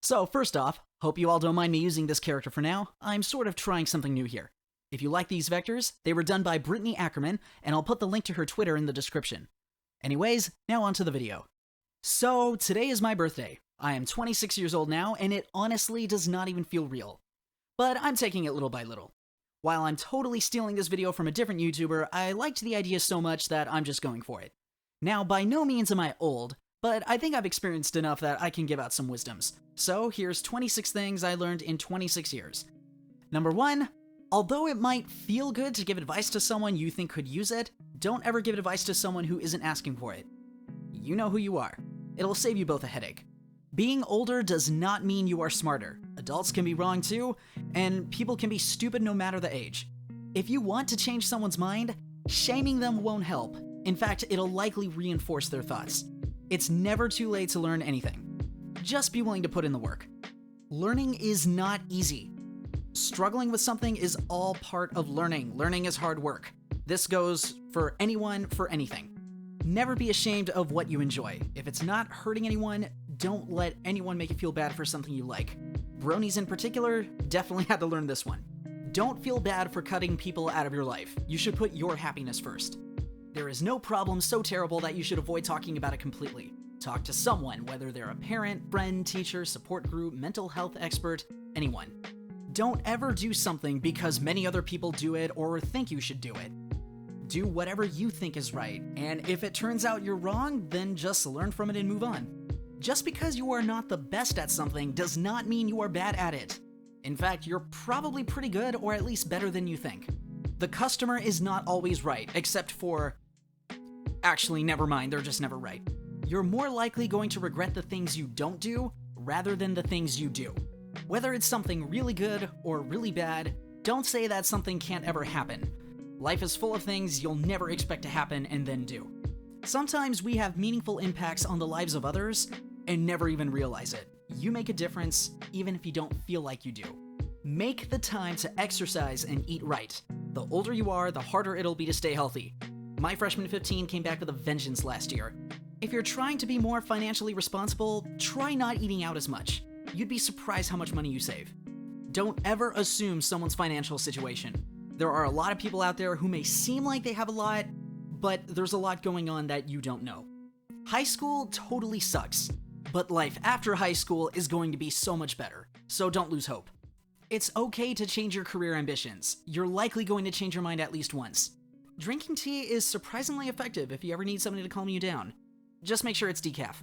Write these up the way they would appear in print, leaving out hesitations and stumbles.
So, first off, hope you all don't mind me using this character for now. I'm sort of trying something new here. If you like these vectors, they were done by Brittany Ackerman, and I'll put the link to her Twitter in the description. Anyways, now onto the video. So, today is my birthday. I am 26 years old now, and it honestly does not even feel real. But I'm taking it little by little. While I'm totally stealing this video from a different YouTuber, I liked the idea so much that I'm just going for it. Now, by no means am I old, but I think I've experienced enough that I can give out some wisdoms. So here's 26 things I learned in 26 years. Number 1, although it might feel good to give advice to someone you think could use it, don't ever give advice to someone who isn't asking for it. You know who you are. It'll save you both a headache. Being older does not mean you are smarter. Adults can be wrong too, and people can be stupid no matter the age. If you want to change someone's mind, shaming them won't help. In fact, it'll likely reinforce their thoughts. It's never too late to learn anything. Just be willing to put in the work. Learning is not easy. Struggling with something is all part of learning. Learning is hard work. This goes for anyone, for anything. Never be ashamed of what you enjoy. If it's not hurting anyone, don't let anyone make you feel bad for something you like. Bronies in particular definitely had to learn this one. Don't feel bad for cutting people out of your life. You should put your happiness first. There is no problem so terrible that you should avoid talking about it completely. Talk to someone, whether they're a parent, friend, teacher, support group, mental health expert, anyone. Don't ever do something because many other people do it or think you should do it. Do whatever you think is right, and if it turns out you're wrong, then just learn from it and move on. Just because you are not the best at something does not mean you are bad at it. In fact, you're probably pretty good, or at least better than you think. The customer is not always right, except for... Actually, never mind, they're just never right. You're more likely going to regret the things you don't do, rather than the things you do. Whether it's something really good or really bad, don't say that something can't ever happen. Life is full of things you'll never expect to happen and then do. Sometimes we have meaningful impacts on the lives of others and never even realize it. You make a difference even if you don't feel like you do. Make the time to exercise and eat right. The older you are, the harder it'll be to stay healthy. My freshman 15 came back with a vengeance last year. If you're trying to be more financially responsible, try not eating out as much. You'd be surprised how much money you save. Don't ever assume someone's financial situation. There are a lot of people out there who may seem like they have a lot, but there's a lot going on that you don't know. High school totally sucks, but life after high school is going to be so much better, so don't lose hope. It's okay to change your career ambitions. You're likely going to change your mind at least once. Drinking tea is surprisingly effective if you ever need somebody to calm you down. Just make sure it's decaf.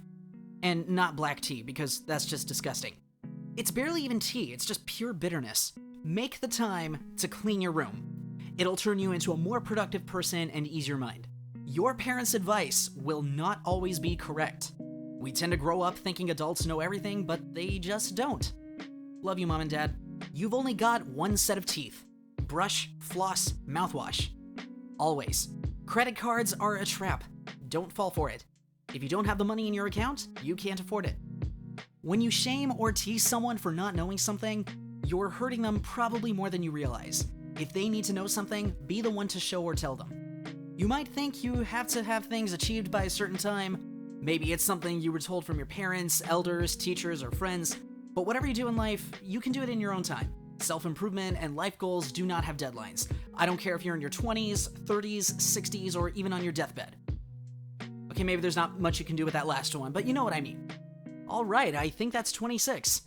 And not black tea, because that's just disgusting. It's barely even tea, it's just pure bitterness. Make the time to clean your room. It'll turn you into a more productive person and ease your mind. Your parents' advice will not always be correct. We tend to grow up thinking adults know everything, but they just don't. Love you, Mom and Dad. You've only got one set of teeth. Brush, floss, mouthwash. Always. Credit cards are a trap. Don't fall for it. If you don't have the money in your account, you can't afford it. When you shame or tease someone for not knowing something, you're hurting them probably more than you realize. If they need to know something, be the one to show or tell them. You might think you have to have things achieved by a certain time. Maybe it's something you were told from your parents, elders, teachers, or friends. But whatever you do in life, you can do it in your own time. Self-improvement and life goals do not have deadlines. I don't care if you're in your 20s, 30s, 60s, or even on your deathbed. Okay, maybe there's not much you can do with that last one, but you know what I mean. All right, I think that's 26.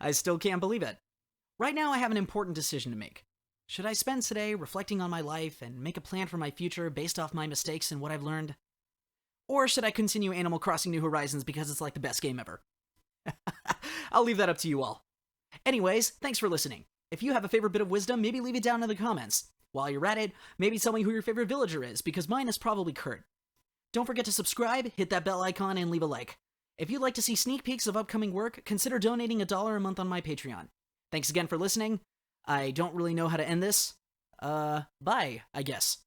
I still can't believe it. Right now, I have an important decision to make. Should I spend today reflecting on my life and make a plan for my future based off my mistakes and what I've learned? Or should I continue Animal Crossing New Horizons because it's like the best game ever? I'll leave that up to you all. Anyways, thanks for listening. If you have a favorite bit of wisdom, maybe leave it down in the comments. While you're at it, maybe tell me who your favorite villager is, because mine is probably Kurt. Don't forget to subscribe, hit that bell icon, and leave a like. If you'd like to see sneak peeks of upcoming work, consider donating $1 a month on my Patreon. Thanks again for listening. I don't really know how to end this. Bye, I guess.